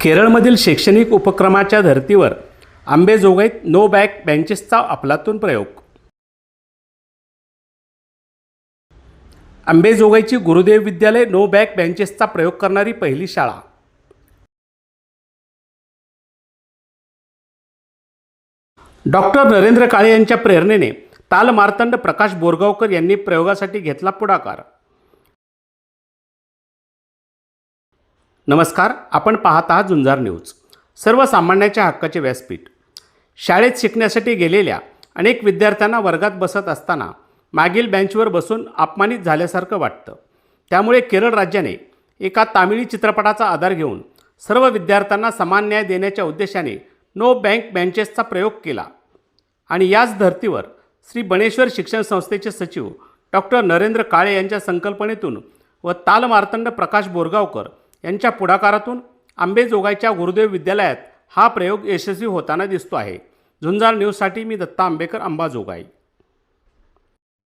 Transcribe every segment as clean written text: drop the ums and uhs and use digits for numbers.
केरळमधील शैक्षणिक उपक्रमाच्या धर्तीवर अंबेजोगाईत नो बॅक बेंचेसचा अफलातून प्रयोग. अंबेजोगाईची गुरुदेव विद्यालय नो बॅक बेंचेसचा प्रयोग करणारी पहिली शाळा. डॉक्टर नरेंद्र काळे यांच्या प्रेरणेने तालमार्तंड प्रकाश बोरगावकर यांनी प्रयोगासाठी घेतला पुढाकार. नमस्कार, आपण पाहत आहात झुंजार न्यूज, सर्वसामान्यांच्या हक्काचे व्यासपीठ. शाळेत शिकण्यासाठी गेलेल्या अनेक विद्यार्थ्यांना वर्गात बसत असताना मागील बेंचवर बसून अपमानित झाल्यासारखं वाटतं. त्यामुळे केरळ राज्याने एका तामिळी चित्रपटाचा आधार घेऊन सर्व विद्यार्थ्यांना समान न्याय देण्याच्या उद्देशाने नो बँक बेंचेसचा प्रयोग केला. आणि याच धर्तीवर श्री बणेश्वर शिक्षण संस्थेचे सचिव डॉक्टर नरेंद्र काळे यांच्या संकल्पनेतून व तालमार्तंड प्रकाश बोरगावकर यांच्या पुढाकारातून अंबेजोगाईच्या गुरुदेव विद्यालयात हा प्रयोग यशस्वी होताना दिसतो आहे. झुंजार न्यूजसाठी मी दत्ता आंबेकर, अंबाजोगाई.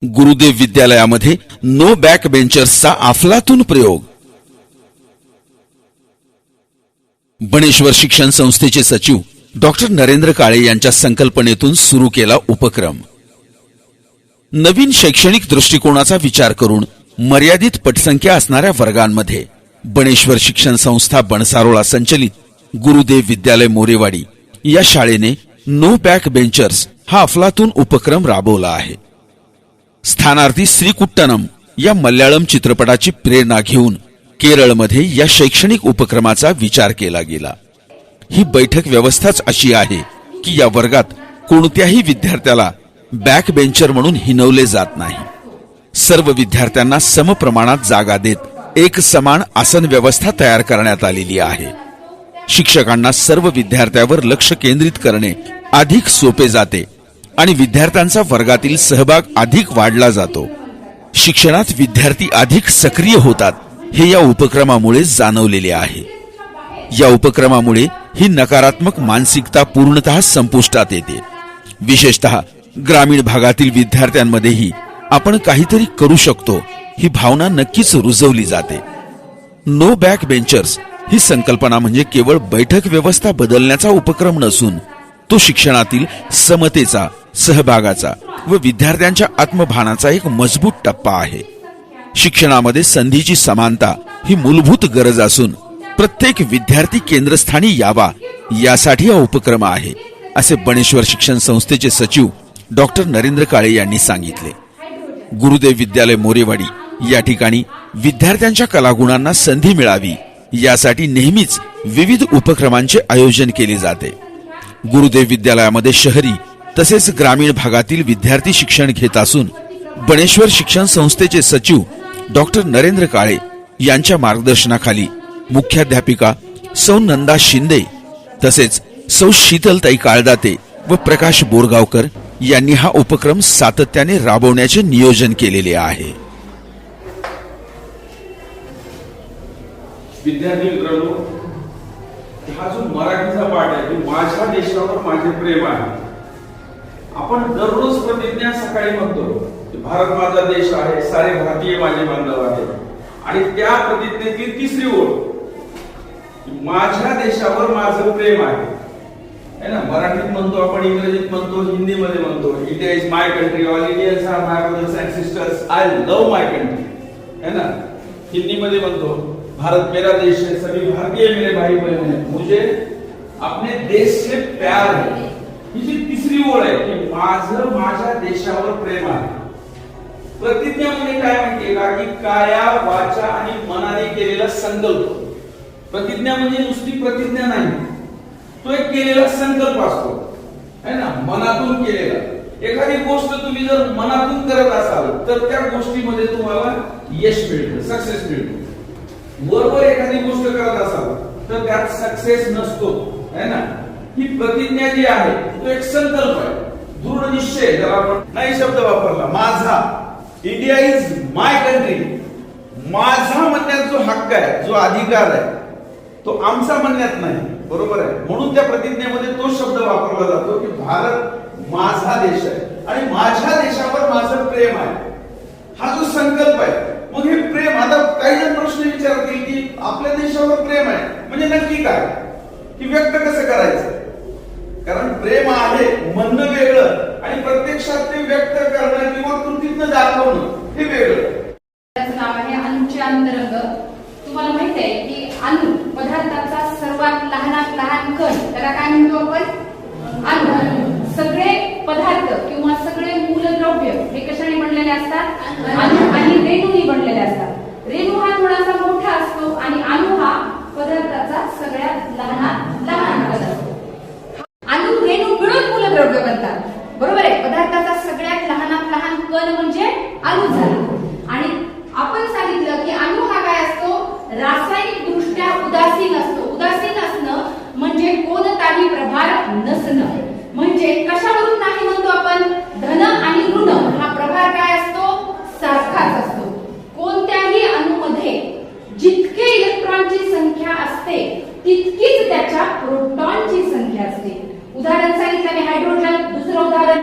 गुरुदेव विद्यालयामध्ये नो बॅक बेंचर्सचा अफलातून प्रयोग. बणेश्वर शिक्षण संस्थेचे सचिव डॉक्टर नरेंद्र काळे यांच्या संकल्पनेतून सुरू केला उपक्रम. नवीन शैक्षणिक दृष्टिकोनाचा विचार करून मर्यादित पटसंख्या असणाऱ्या वर्गांमध्ये बणेश्वर शिक्षण संस्था बनसारोळा संचलित गुरुदेव विद्यालय मोरेवाडी या शाळेने नो बॅक बेंचर्स हा अफलातून उपक्रम राबवला आहे. स्थानार्थी श्रीकुट्टनम या मल्याळम चित्रपटाची प्रेरणा घेऊन केरळमध्ये या शैक्षणिक उपक्रमाचा विचार केला गेला. ही बैठक व्यवस्थाच अशी आहे की या वर्गात कोणत्याही विद्यार्थ्याला बॅक बेंचर म्हणून हिणवले जात नाही. सर्व विद्यार्थ्यांना समप्रमाणात जागा देत एक समान आसन व्यवस्था तयार करण्यात आलेली आहे. शिक्षकांना सर्व विद्यार्थ्यावर लक्ष केंद्रित करणे अधिक सोपे जाते आणि विद्यार्थ्यांचा वर्गातील सहभाग अधिक वाढला जातो. शिक्षणात विद्यार्थी अधिक सक्रिय होतात हे या उपक्रमामुळे जाणवलेले आहे. या उपक्रमामुळे ही नकारात्मक मानसिकता पूर्णतः संपुष्टात येते. विशेषतः ग्रामीण भागातील विद्यार्थ्यांमध्येही आपण काहीतरी करू शकतो ही भावना नक्कीच रुजवली जाते. नो बॅक बेंचर्स ही संकल्पना म्हणजे केवळ बैठक व्यवस्था बदलण्याचा उपक्रम नसून तो शिक्षणातील समतेचा, सहभागाचा व विद्यार्थ्यांच्या आत्मभानाचा एक मजबूत टप्पा आहे. शिक्षणामध्ये संधीची समानता ही मूलभूत गरज असून प्रत्येक विद्यार्थी केंद्रस्थानी यावा यासाठी हा उपक्रम आहे, असे बणेश्वर शिक्षण संस्थेचे सचिव डॉक्टर नरेंद्र काळे यांनी सांगितले. गुरुदेव विद्यालय मोरेवाडी या ठिकाणी विद्यार्थ्यांच्या कलागुणांना संधी मिळावी यासाठी नेहमीच विविध उपक्रमांचे आयोजन केले जाते. गुरुदेव विद्यालयामध्ये शहरी तसेच ग्रामीण भागातील विद्यार्थी शिक्षण घेत असून बणेश्वर शिक्षण संस्थेचे सचिव डॉक्टर नरेंद्र काळे यांच्या मार्गदर्शनाखाली मुख्याध्यापिका सौ नंदा शिंदे तसेच सौ शीतलताई काळदाते व प्रकाश बोरगावकर यांनी हा उपक्रम सातत्याने राबवण्याचे नियोजन केलेले आहे. विद्यार्थी मित्रांनो, हा जो मराठीचा पाठ आहे, माझ्या देशावर माझे प्रेम आहे. आपण दररोज प्रतिज्ञा सकाळी म्हणतो, भारत माझा देश आहे, सारे भारतीय माझे बांधव आहेत. आणि त्या प्रतिज्ञेतील तिसरी ओळ, माझ्या देशावर माझं प्रेम आहे. है ना? मराठीत म्हणतो आपण, इंग्रजीत म्हणतो, हिंदीमध्ये म्हणतो, India is my country, all Indians are my brothers and sisters, I love my country. है ना? हिंदीमध्ये म्हणतो, भारत मेरा देश है, सभी भारतीय मेरे भाई बहन हैं, मुझे अपने देश से प्यार है. ही जी तिसरी ओळ आहे की माझं माझ्या देशावर प्रेम आहे. प्रतिज्ञा म्हणजे काय माहितीये का, की काया, वाचा आणि मनाने केलेला संकल्प. प्रतिज्ञा म्हणजे नुसती प्रतिज्ञा नाही, तो एक केलेला संकल्प असतो, है ना? मनातून केलेला. एखादी गोष्ट तुम्ही जर मनातून करत असाल तर त्या गोष्टीमध्ये तुम्हाला यश मिळतं, सक्सेस मिळतो. बरोबर एखादी गोष्ट करत असाल तर त्यात सक्सेस नसतो, है ना? ही प्रतिज्ञा जी आहे तो एक संकल्प आहे, दृढ निश्चय. जर आपण नाही शब्द वापरला, माझा, इंडिया इज माय कंट्री, माझा म्हणण्यात जो हक्क आहे, जो अधिकार आहे, तो आमचा म्हणण्यात नाही. बरोबर आहे? म्हणून त्या प्रतिज्ञेमध्ये तो शब्द वापरला जातो की भारत माझा देश आहे आणि माझ्या देशावर माझं प्रेम आहे. हा जो संकल्प आहे, मग हे प्रेम, आता काही जण प्रश्न विचारतील की आपल्या देशावर प्रेम आहे म्हणजे नक्की काय? की व्यक्त कसं करायचं. कारण प्रेम आहे म्हणणं वेगळं आणि प्रत्यक्षात ते व्यक्त करणं किंवा कृतीतनं दाखवणं हे वेगळं. त्याचं नाव आहे अणूचे अंतरंग. तुम्हाला माहित आहे की अणू पदार्थाचा सर्वात लहानात लहान कण, त्याला काय म्हणतो आपण? अणू. सगळे पदार्थ किंवा सगळे मूलद्रव्य हे कशाने बनलेले असतात? अणू आणि रेणूंनी बनलेले असतात. रेणू हा थोडासा मोठा असतो आणि अणू हा पदार्थाचा सगळ्यात लहानात लहान भाग असतो. अणू रेणू मिळून मूलद्रव्य बनतात. बरोबर आहे. पदार्थाचा सगळ्यात लहानात लहान कण म्हणजे अणू झाला. आणि आपण सांगितलं की अणू हा काय असतो? रासायनिक दृष्ट्या उदासीन असतो. उदासीन असणं म्हणजे कोणताही प्रभार नसणं. म्हणजे कशावरून नाही म्हणतो आपण? धन आणि ऋण हा प्रभार काय असतो? सारखाच असतो. कोणत्याही अणूमध्ये जितके इलेक्ट्रॉनची संख्या असते तितकीच त्याच्या प्रोटॉनची संख्या असते. उदाहरण सांगितलं मी हायड्रोजन. दुसरं उदाहरण